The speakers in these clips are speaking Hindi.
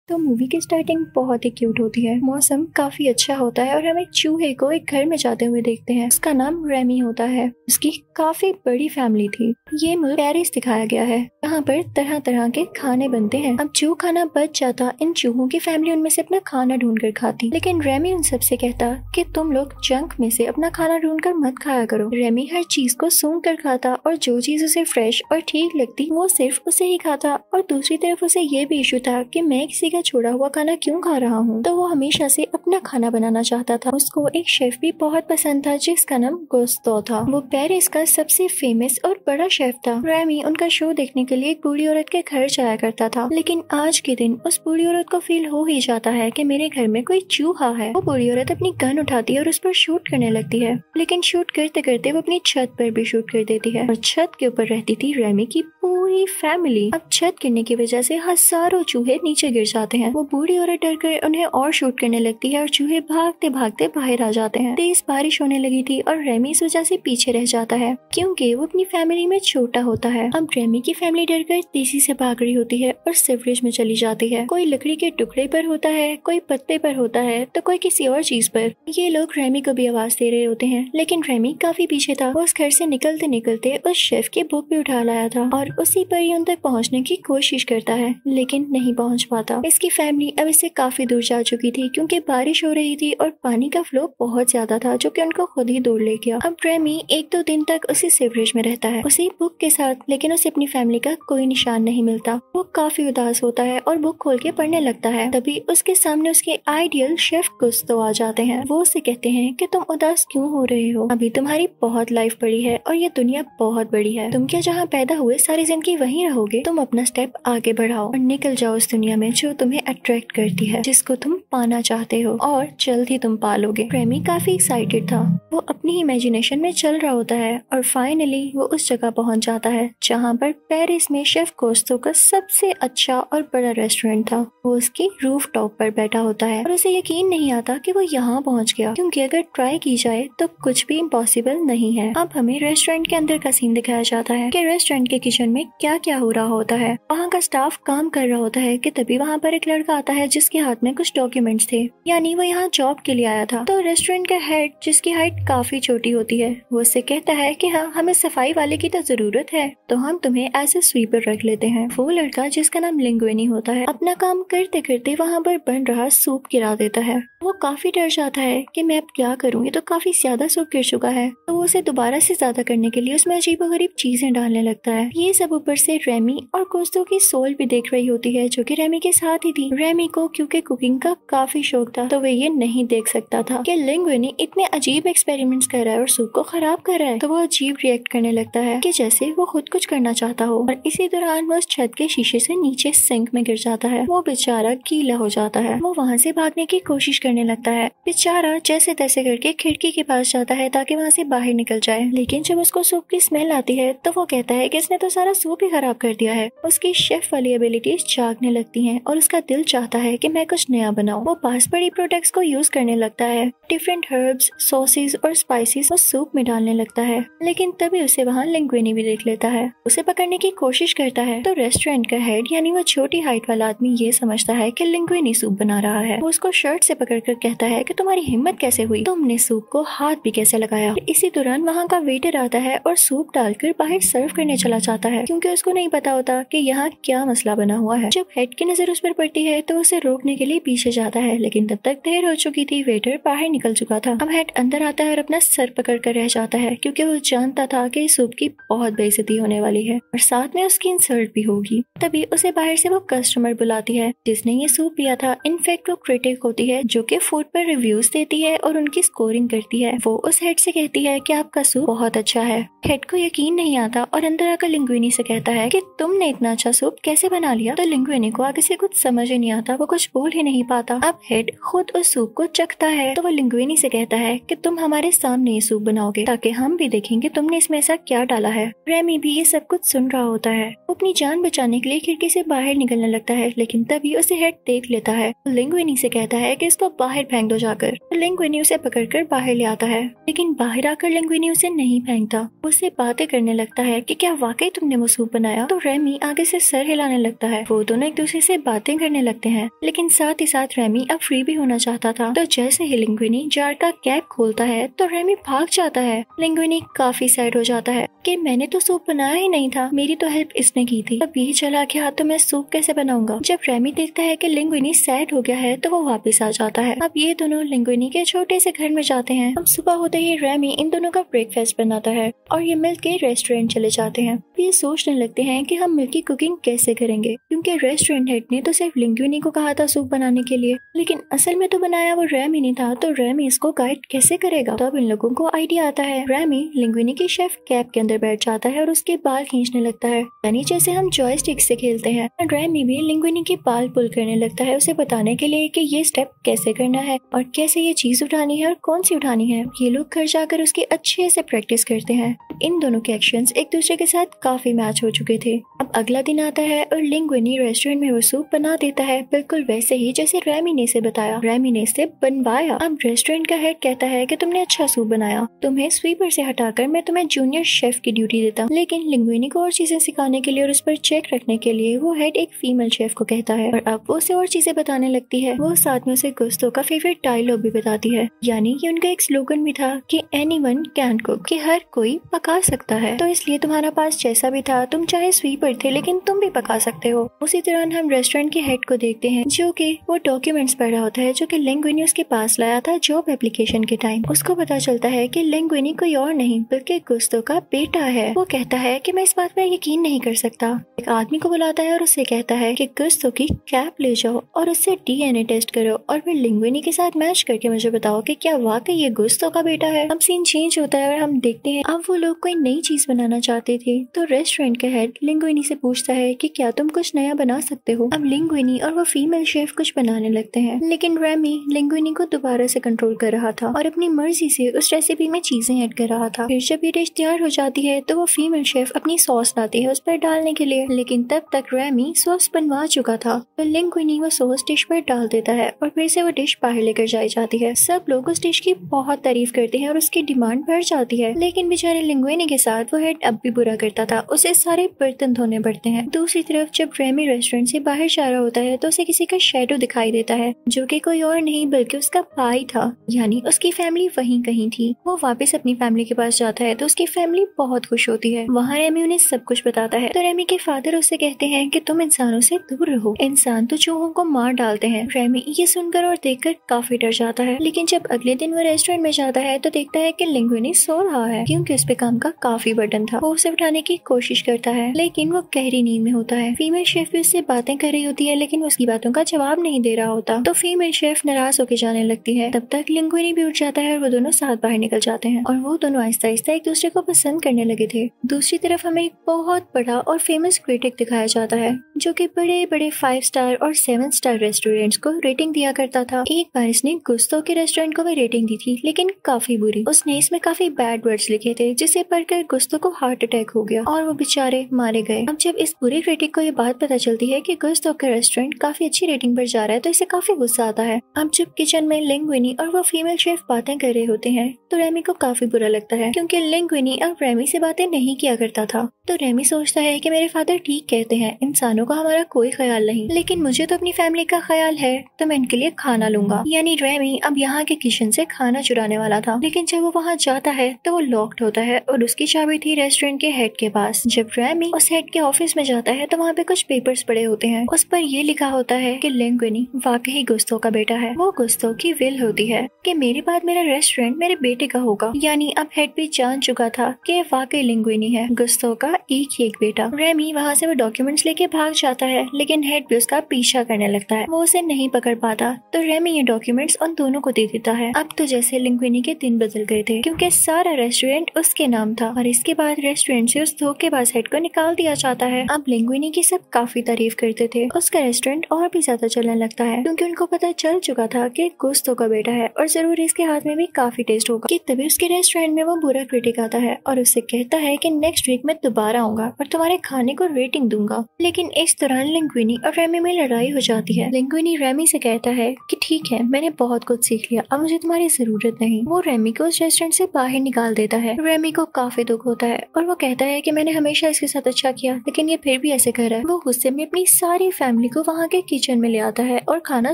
तो मूवी की स्टार्टिंग बहुत ही क्यूट होती है। मौसम काफी अच्छा होता है और हम एक चूहे को एक घर में जाते हुए देखते हैं। उसका नाम रेमी होता है। उसकी काफी बड़ी फैमिली थी। ये मुल्क पेरिस दिखाया गया है। यहाँ पर तरह तरह के खाने बनते हैं। अब जो खाना बच जाता, इन चूहों की फैमिली उनमें से अपना खाना ढूंढ कर खाती, लेकिन रेमी उन सबसे कहता कि तुम लोग जंक में से अपना खाना ढूंढ कर मत खाया करो। रेमी हर चीज को सूंघ कर खाता और जो चीज उसे फ्रेश और ठीक लगती वो सिर्फ उसे ही खाता। और दूसरी तरफ उसे ये भी इशू था कि मैं किसी का छोड़ा हुआ खाना क्यों खा रहा हूँ। तो वो हमेशा से अपना खाना बनाना चाहता था। उसको एक शेफ भी बहुत पसंद था जिसका नाम गुस्तो था। वो पेरिस का सबसे फेमस और बड़ा शेफ था। रेमी उनका शो देखने के लिए एक बूढ़ी औरत के घर जाया करता था, लेकिन आज के दिन उस बूढ़ी औरत को फील हो ही जाता है कि मेरे घर में कोई चूहा है। वो बूढ़ी औरत अपनी गन उठाती है और उस पर शूट करने लगती है, लेकिन शूट करते करते वो अपनी छत पर भी शूट कर देती है और छत के ऊपर रहती थी रेमी की पूरी फैमिली। अब छत गिरने की वजह से हजारों चूहे नीचे गिर जाते हैं। वो बूढ़ी औरत डर कर उन्हें और शूट करने लगती है और चूहे भागते भागते बाहर आ जाते हैं। तेज बारिश होने लगी थी और रेमी इस वजह से पीछे रह जाता है क्योंकि वो अपनी फैमिली में छोटा होता है। अब रेमी की फैमिली डरकर तेजी से भाग रही होती है और सिवरेज में चली जाती है। कोई लकड़ी के टुकड़े पर होता है, कोई पत्ते पर होता है, तो कोई किसी और चीज पर। ये लोग रेमी को भी आवाज दे रहे होते हैं, लेकिन रेमी काफी पीछे था। वो उस घर से निकलते निकलते उस शेफ की बुक भी उठा लाया था और उसी पर ही उन तक पहुँचने की कोशिश करता है, लेकिन नहीं पहुँच पाता। इसकी फैमिली अब इससे काफी दूर जा चुकी थी क्योंकि बारिश हो रही थी और पानी का फ्लो बहुत ज्यादा था जो कि उनको खुद ही दूर ले गया। अब रेमी एक दो दिन तक उसी सिवरेज में रहता है, उसी बुक के साथ, लेकिन उसे अपनी फैमिली का कोई निशान नहीं मिलता। वो काफी उदास होता है और बुक खोल के पढ़ने लगता है। तभी उसके सामने उसके आइडियल शेफ गुस्तो आ जाते हैं। वो उसे कहते हैं कि तुम उदास क्यों हो रहे हो, अभी तुम्हारी बहुत लाइफ पड़ी है और ये दुनिया बहुत बड़ी है। तुम क्या जहाँ पैदा हुए सारी जिंदगी वहीं रहोगे? तुम अपना स्टेप आगे बढ़ाओ और निकल जाओ उस दुनिया में जो तुम्हें अट्रैक्ट करती है, जिसको तुम पाना चाहते हो, और जल्द ही तुम पालोगे। रेमी काफी एक्साइटेड था। वो अपनी इमेजिनेशन में चल रहा होता है और फाइनली वो उस जगह पहुंच जाता है जहाँ पर पेरिस में शेफ गुस्तो का सबसे अच्छा और बड़ा रेस्टोरेंट था। वो उसकी रूफ टॉप पर बैठा होता है और उसे यकीन नहीं आता कि वो यहाँ पहुँच गया, क्योंकि अगर ट्राई की जाए तो कुछ भी इम्पॉसिबल नहीं है। अब हमें रेस्टोरेंट के अंदर का सीन दिखाया जाता है कि रेस्टोरेंट के किचन में क्या क्या हो रहा होता है। वहाँ का स्टाफ काम कर रहा होता है कि तभी वहाँ पर एक लड़का आता है जिसके हाथ में कुछ डॉक्यूमेंट्स थे, यानी वो यहाँ जॉब के लिए आया था। तो रेस्टोरेंट का हेड, जिसकी हाइट काफी छोटी होती है, वो उससे कहता है कि हाँ, हमें सफाई वाले की तो जरूरत है, तो हम तुम्हें एज ए स्वीपर रख लेते हैं। वो लड़का, जिसका नाम लिंगुइनी होता है, अपना काम करते करते वहाँ पर बन रहा सूप गिरा देता है। वो काफी डर जाता है कि मैं अब क्या करूँ, ये तो काफी ज्यादा सूप गिर चुका है। तो वो उसे दोबारा से ज्यादा करने के लिए उसमें अजीबोगरीब चीजें डालने लगता है। ये सब ऊपर से रेमी और गुस्तो की सोल भी देख रही होती है जो कि रेमी के साथ ही थी। रेमी को क्योंकि कुकिंग का काफी शौक था, तो वे ये नहीं देख सकता था कि लिंगुइनी इतने अजीब एक्सपेरिमेंट्स कर रहा है और सूप को खराब कर रहा है। तो वो अजीब रिएक्ट करने लगता है कि जैसे वो खुद कुछ करना चाहता हो, और इसी दौरान वो उस छत के शीशे से नीचे सिंक में गिर जाता है। वो बेचारा गीला हो जाता है। वो वहाँ से भागने की कोशिश करने लगता है। बेचारा जैसे तैसे करके खिड़की के पास जाता है ताकि वहाँ से बाहर निकल जाए, लेकिन जब उसको सूप की स्मेल आती है तो वो कहता है कि इसने तो सारा सूप ही खराब कर दिया है। उसकी शेफ वाली एबिलिटीज जागने लगती हैं और उसका दिल चाहता है कि मैं कुछ नया बनाऊं। वो पास पड़ी प्रोडक्ट्स को यूज करने लगता है। डिफरेंट हर्ब्स, सॉसेस और स्पाइसेस वो सूप में डालने लगता है, लेकिन तभी उसे वहाँ लिंगुइनी भी देख लेता है। उसे पकड़ने की कोशिश करता है तो रेस्टोरेंट का हेड, यानी वो छोटी हाइट वाला आदमी, ये समझता है कि लिंगुइनी सूप बना रहा है। वो उसको शर्ट से पकड़कर कहता है कि तुम्हारी हिम्मत कैसे हुई, तुमने सूप को हाथ भी कैसे लगाया। इसी दौरान वहाँ का वेटर आता है और सूप डालकर बाहर सर्व करने चला जाता है, क्योंकि उसको नहीं पता होता कि यहाँ क्या मसला बना हुआ है। जब हेड की नजर उस पर पड़ती है तो उसे रोकने के लिए पीछे जाता है, लेकिन तब तक देर हो चुकी थी। वेटर बाहर निकल चुका था। अब हेड अंदर आता है और अपना सर पकड़ कर रह जाता है, क्योंकि वो जानता था कि सूप की बहुत बेइज्जती होने वाली है और साथ में उसकी इंसल्ट भी होगी। तभी उसे बाहर से वो कस्टमर बुलाती है जिसने ये सूप पिया था। इनफैक्ट वो क्रिटिक होती है जो कि फूड पर रिव्यूज देती है और उनकी स्कोरिंग करती है। वो उस हेड से कहती है कि आपका सूप बहुत अच्छा है। हेड को यकीन नहीं आता और अंदर आकर लिंगुइनी से कहता है कि तुमने इतना अच्छा सूप कैसे बना लिया। तो लिंगुइनी को आगे से कुछ समझ ही नहीं आता, वो कुछ बोल ही नहीं पाता। अब हेड खुद उस सूप को चखता है तो वो लिंगुइनी से कहता है कि तुम हमारे हमारे सामने ये सूप बनाओगे ताकि हम भी देखेंगे तुमने इसमें ऐसा क्या डाला है। रेमी भी ये सब कुछ सुन रहा होता है। वो अपनी जान बचाने के लिए खिड़की से बाहर निकलने लगता है, लेकिन तभी उसे हेड देख लेता है। लिंगुइनी से कहता है कि इसको बाहर फेंक दो जाकर। लिंगुइनी उसे पकड़कर बाहर ले आता है, लेकिन बाहर आकर लिंगुइनी उसे नहीं फेंकता। उससे बातें करने लगता है कि क्या वाकई तुमने वो सूप बनाया। तो रेमी आगे से सर हिलाने लगता है। वो दोनों एक दूसरे से बातें करने लगते हैं, लेकिन साथ ही साथ रेमी अब फ्री भी होना चाहता था। तो जैसे ही लिंगुइनी जार का कैप खोलता है तो रेमी भाग जाता है। लिंगुइनी काफी सैड हो जाता है कि मैंने तो सूप बनाया ही नहीं था, मेरी तो हेल्प इसने की थी। अब ये चला गया तो मैं सूप कैसे बनाऊंगा। जब रेमी देखता है कि लिंगुइनी सैड हो गया है तो वो वापस आ जाता है। अब ये दोनों लिंगुइनी के छोटे से घर में जाते हैं। अब सुबह होते ही रेमी इन दोनों का ब्रेकफास्ट बनाता है और ये मिल के रेस्टोरेंट चले जाते हैं। ये सोचने लगते हैं कि हम मिल की कुकिंग कैसे करेंगे, क्योंकि रेस्टोरेंट हेड ने तो सिर्फ लिंगुइनी को कहा था सूप बनाने के लिए, लेकिन असल में तो बनाया वो रेमी ने था। तो रेमी इसको गाइड कैसे करेगा। तब इन लोगों को आइडिया आता है। रेमी लिंगुइनी की शेफ कैप के अंदर बैठ जाता है और उसके बाल खींचने लगता है, यानी जैसे हम जॉयस्टिक से खेलते हैं। रेमी भी लिंगुइनी के बाल पुल करने लगता है, उसे बताने के लिए कि ये स्टेप कैसे करना है और कैसे ये चीज उठानी है और कौन सी उठानी है। ये लोग घर जाकर उसकी अच्छे से प्रैक्टिस करते हैं। इन दोनों के एक्शंस एक दूसरे के साथ काफी मैच हो चुके थे। अब अगला दिन आता है और लिंगुइनी रेस्टोरेंट में वो सूप बना देता है, बिल्कुल वैसे ही जैसे रेमी ने इसे बताया। रेमी ने इसे बनवाया। अब रेस्टोरेंट का हेड कहता है कि तुमने अच्छा सूप बनाया, तुम्हें स्वीपर से हटाकर मैं तुम्हें जूनियर शेफ की ड्यूटी देता हूँ। लेकिन लिंगुइनी को और चीजें सिखाने के लिए और उस पर चेक रखने के लिए वो हेड एक फीमेल शेफ को कहता है और अब वो उसे और चीजें बताने लगती है। वो साथ में उसे गुस्तों का फेवरेट डायलॉग भी बताती है, यानी ये उनका एक स्लोगन भी था कि एनीवन कैन कुक, कि हर कोई पका सकता है। तो इसलिए तुम्हारा पास जैसा भी था, तुम चाहे स्वीपर थे लेकिन तुम भी पका सकते हो। उसी दौरान हम रेस्टोरेंट के हेड को देखते हैं जो कि वो डॉक्यूमेंट्स पढ़ रहा होता है जो कि लिंगुइनी उसके पास लाया था जॉब एप्लीकेशन के टाइम। उसको पता चलता है कि लिंगुइनी कोई और नहीं बल्कि गुस्तों का बेटा है। वो कहता है कि मैं इस बात पर यकीन नहीं कर सकता। एक आदमी को बुलाता है और उससे कहता है कि गुस्तों की कैप ले जाओ और उससे डीएनए टेस्ट करो और फिर लिंगुइनी के साथ मैच करके मुझे बताओ कि क्या वाकई ये गुस्तों का बेटा है। अब सीन चेंज होता है और हम देखते हैं अब वो लोग कोई नई चीज बनाना चाहते थे। तो रेस्टोरेंट का हेड लिंगुइनी से पूछता है कि क्या तुम कुछ नया बना सकते हो। अब लिंगुइनी और वो फीमेल शेफ कुछ बनाने लगते हैं, लेकिन रेमी लिंगुइनी को दोबारा से कंट्रोल कर रहा था और अपनी मर्जी से उस रेसिपी में चीजें ऐड कर रहा था। फिर जब ये डिश तैयार हो जाती है तो वो फीमेल शेफ अपनी सॉस लाती है उस पर डालने के लिए, लेकिन तब तक रेमी सॉस बनवा चुका था। तो लिंगुइनी वो सॉस डिश पर डाल देता है और फिर से वो डिश बाहर लेकर जाई जाती है। सब लोग उस डिश की बहुत तारीफ करते हैं और उसकी डिमांड बढ़ जाती है, लेकिन बेचारे लिंगुइनी के साथ वो हेड अब भी बुरा करता था। उसे सारे बर्तन धोने पड़ते हैं। दूसरी तरफ जब रेमी रेस्टोरेंट से बाहर जा रहा होता है तो उसे किसी का शैडो दिखाई देता है जो कि कोई और नहीं बल्कि उसका भाई था, यानी उसकी फैमिली वहीं कहीं थी। वो वापस अपनी फैमिली के पास जाता है तो उसकी फैमिली बहुत खुश होती है। वहाँ रेमी उन्हें सब कुछ बताता है। तो रेमी के फादर उससे कहते हैं कि तुम इंसानों से दूर रहो, इंसान तो चूहों को मार डालते हैं। रेमी ये सुनकर और देखकर काफी डर जाता है, लेकिन जब अगले दिन वो रेस्टोरेंट में जाता है तो देखता है कि लिंगुइनी सो रहा है क्योंकि उस पे काम का काफी बर्डन था। वो उसे उठाने की कोशिश करता है लेकिन वो गहरी नींद में होता है। फीमेल शेफ भी उससे बातें कर रही होती है लेकिन उसकी बातों का जवाब नहीं दे रहा होता। तो फीमेल शेफ नाराज होकर जाने लगती है। तब तक लिंगुइनी भी उठ जाता है और वो दोनों साथ बाहर निकल जाते हैं और वो दोनों आहिस्ता आहिस्ता एक दूसरे को पसंद करने लगे थे। दूसरी तरफ हमें एक बहुत बड़ा और फेमस क्रिटिक दिखाया जाता है जो कि बड़े बड़े 5 स्टार और 7 स्टार रेस्टोरेंट्स को रेटिंग दिया करता था। एक बार इसने गुस्तों के रेस्टोरेंट को भी रेटिंग दी थी, लेकिन काफी बुरी। उसने इसमें काफी बैड वर्ड्स लिखे थे जिसे पढ़कर गुस्तों को हार्ट अटैक हो गया और वो बेचारे मारे गए। अब जब इस बुरे क्रिटिक को ये बात पता चलती है कि गुस्तों का रेस्टोरेंट काफी अच्छी रेटिंग पर जा रहा है तो इसे काफी गुस्सा आता है। अब जब किचन में लिंगुइनी और वो फीमेल शेफ बातें कर रहे होते हैं तो रेमी को काफी बुरा लगता है क्योंकि लिंगुइनी अब रेमी से बातें नहीं किया करता था। तो रेमी सोचता है कि मेरे फादर ठीक कहते हैं, इंसानों का हमारा कोई ख्याल नहीं, लेकिन मुझे तो अपनी फैमिली का ख्याल है तो मैं इनके लिए खाना लूंगा। यानी रेमी अब यहाँ के किचन से खाना चुराने वाला था, लेकिन जब वो वहाँ जाता है तो वो लॉक्ड होता है और उसकी चाबी थी रेस्टोरेंट के हेड के पास। जब रेमी उस हेड के ऑफिस में जाता है तो वहाँ पे कुछ पेपर्स पड़े होते हैं। उस पर ये लिखा होता है कि लिंगुइनी वाकई गुस्तों का बेटा है। वो गुस्तों की विल होती है कि मेरे बाद मेरा रेस्टोरेंट मेरे बेटे का होगा। यानी अब हेड भी जान चुका था कि वाकई लिंगुइनी है गुस्तों का एक ही एक बेटा। रेमी वहाँ से वो डॉक्यूमेंट्स लेके भाग जाता है, लेकिन हेड भी उसका पीछा करने लगता है। वो उसे नहीं पकड़ पाता तो रेमी ये डॉक्यूमेंट्स उन दोनों को दे देता है। अब तो जैसे लिंगुइनी के दिन बदल गए थे क्योंकि सारा रेस्टोरेंट उसके नाम था और इसके बाद रेस्टोरेंट से उस धोखेबाज हेड को निकाल दिया जाता है। अब लिंगुइनी की सब काफी तारीफ करते थे। उसका रेस्टोरेंट और भी ज्यादा चलने लगता है क्योंकि उनको पता चल चुका था कि गुस्तों का बेटा है और जरूर इसके हाथ में भी काफी टेस्ट होगा कि तभी उसके रेस्टोरेंट में वो बुरा क्रिटिक आता है और उससे कहता है कि नेक्स्ट वीक मैं दोबारा आऊंगा और तुम्हारे खाने को रेटिंग दूंगा। लेकिन इस दौरान लिंग्विनी और रेमी में लड़ाई हो जाती है। लिंग्विनी रेमी से कहता है कि ठीक है, मैंने बहुत कुछ सीख लिया, अब मुझे तुम्हारी जरूरत नहीं। वो रेमी को उस रेस्टोरेंट से बाहर निकाल देता है। रेमी को काफी दुख होता है और वो कहता है कि मैंने हमेशा इसके साथ अच्छा किया, लेकिन ये फिर भी ऐसे कर रहा है। वो गुस्से में अपनी सारी फैमिली को वहाँ के किचन में ले आता है और खाना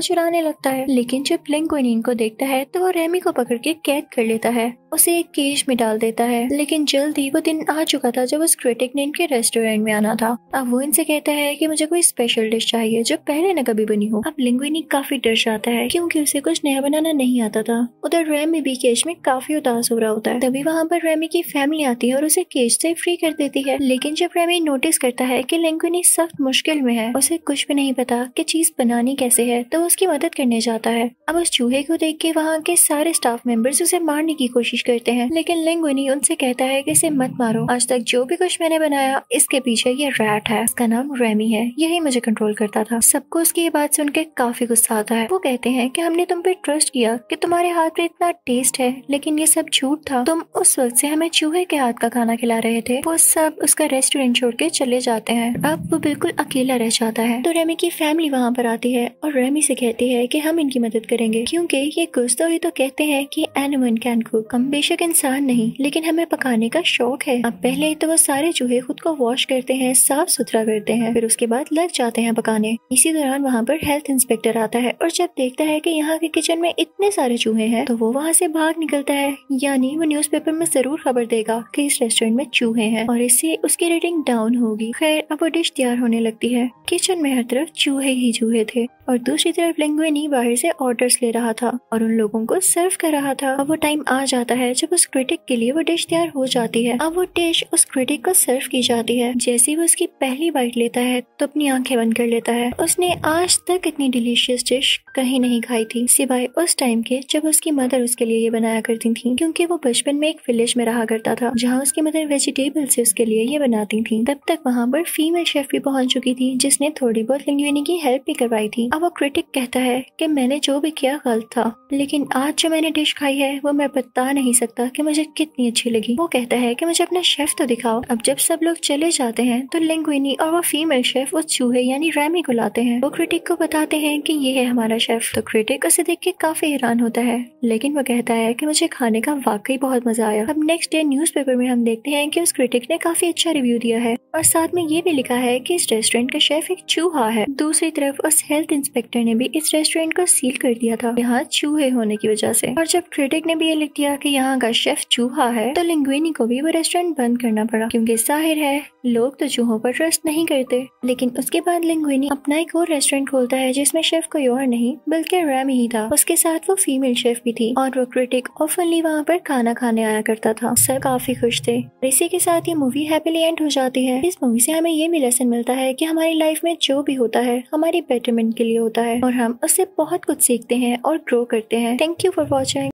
चुराने लगता है। लेकिन जब लिंग्विनी इनको देखता है तो वो रेमी को पकड़ के कैद कर लेता है, उसे एक केज में डाल देता है। लेकिन जल्दी वो दिन आ चुका था जब उस क्रिटिक ने इनके रेस्टोरेंट में आना था। अब वो इनसे कहता है कि मुझे कोई स्पेशल डिश चाहिए जो पहले न कभी बनी हो। अब लिंग्विनी काफी डर जाता है क्योंकि उसे कुछ नया बनाना नहीं आता था। उधर रेमी भी केज में काफी उदास हो रहा होता है। तभी वहाँ पर रेमी की फैमिली आती है और उसे केज से फ्री कर देती है। लेकिन जब रेमी नोटिस करता है कि लिंग्विनी सख्त मुश्किल में है, उसे कुछ भी नहीं पता कि चीज बनानी कैसे है, तो उसकी मदद करने जाता है। अब उस चूहे को देख के वहाँ के सारे स्टाफ मेंबर्स उसे मारने की कोशिश करते हैं, लेकिन लिंग्विनी उनसे कहता है कि इसे मत मारो। आज तक जो भी कुछ मैंने बनाया इसके पीछे ये रैट है, इसका नाम रेमी है, यही मुझे कंट्रोल करता था। सबको उसकी ये बात सुन के काफी गुस्सा आता है। वो कहते हैं कि हमने तुम पे ट्रस्ट किया कि तुम्हारे हाथ में इतना टेस्ट है, लेकिन ये सब झूठ था। तुम उस वक्त से हमें चूहे के हाथ का खाना खिला रहे थे। वो सब उसका रेस्टोरेंट छोड़ के चले जाते हैं। अब वो बिल्कुल अकेला रह जाता है। तो रेमी की फैमिली वहाँ पर आती है और रेमी से कहती है कि हम इनकी मदद करेंगे क्योंकि ये गुस्सा ही तो कहते हैं कि एनिमल कैन कुक। हम बेशक इंसान नहीं, लेकिन हमें पकाने का शौक है। अब पहले तो वो सारे चूहे खुद को वॉश करते हैं, साफ सुथरा करते हैं, फिर उसके बाद लग जाते हैं पकाने। इसी दौरान वहाँ पर हेल्थ इंस्पेक्टर आता है और जब देखता है कि यहाँ के किचन में इतने सारे चूहे हैं तो वो वहाँ से भाग निकलता है। यानी वो न्यूज़पेपर में जरूर खबर देगा कि इस रेस्टोरेंट में चूहे हैं और इससे उसकी रेटिंग डाउन होगी। खैर, अब वो डिश तैयार होने लगती है। किचन में हर तरफ चूहे ही चूहे थे और दूसरी तरफ लिंग्विनी बाहर से ऑर्डर्स ले रहा था और उन लोगों को सर्व कर रहा था। अब वो टाइम आ जाता है जब उस क्रिटिक के लिए वो डिश तैयार हो जाती है। अब वो डिश उस क्रिटिक को सर्व की जाती है। जैसे ही वो उसकी पहली बाइट लेता है तो अपनी आंखें बंद कर लेता है। उसने आज तक इतनी डिलीशियस डिश कहीं नहीं खाई थी, सिवाय उस टाइम के जब उसकी मदर उसके लिए ये बनाया करती थी, क्योंकि वो बचपन में एक विलेज में रहा करता था जहाँ उसकी मदर वेजिटेबल से उसके लिए ये बनाती थी। तब तक वहाँ पर फीमेल शेफ भी पहुंच चुकी थी जिसने थोड़ी बहुत लिंग्विनी की हेल्प भी करवाई थी। अब वो क्रिटिक कहता है कि मैंने जो भी किया गलत था, लेकिन आज जो मैंने डिश खाई है वो मैं बता नहीं सकता कि मुझे कितनी अच्छी लगी। वो कहता है कि मुझे अपना शेफ तो दिखाओ। अब जब सब लोग चले जाते हैं तो लिंग्विनी और वो फीमेल शेफ उस चूहे यानी रेमी को लाते हैं। वो क्रिटिक को बताते हैं कि ये है हमारा शेफ। तो क्रिटिक उसे देख के काफी हैरान होता है, लेकिन वो कहता है कि मुझे खाने का वाकई बहुत मजा आया। अब नेक्स्ट डे न्यूज़पेपर में हम देखते हैं कि उस क्रिटिक ने काफी अच्छा रिव्यू दिया है और साथ में ये भी लिखा है कि इस रेस्टोरेंट का शेफ एक चूहा है। दूसरी तरफ उस हेल्थ इंस्पेक्टर ने भी इस रेस्टोरेंट को सील कर दिया था यहाँ चूहे होने की वजह से। और जब क्रिटिक ने भी ये लिख दिया कि यहाँ का शेफ चूहा है तो लिंग्विनी को भी वो रेस्टोरेंट बंद करना पड़ा, क्योंकि जाहिर है लोग तो चूहों पर ट्रस्ट नहीं करते। लेकिन उसके बाद लिंग्विनी अपना एक और रेस्टोरेंट खोलता है जिसमें शेफ कोई और नहीं बल्कि रेमी ही था। उसके साथ वो फीमेल शेफ भी थी और वो क्रिटिक ऑफनली वहाँ पर खाना खाने आया करता था। सब काफी खुश थे। इसी के साथ ये मूवी हैप्पीली एंड हो जाती है। इस मूवी से हमें ये भी लेसन मिलता है कि हमारी लाइफ में जो भी होता है हमारी बेटरमेंट के लिए होता है और हम उससे बहुत कुछ सीखते हैं और ग्रो करते हैं। Thank you for watching.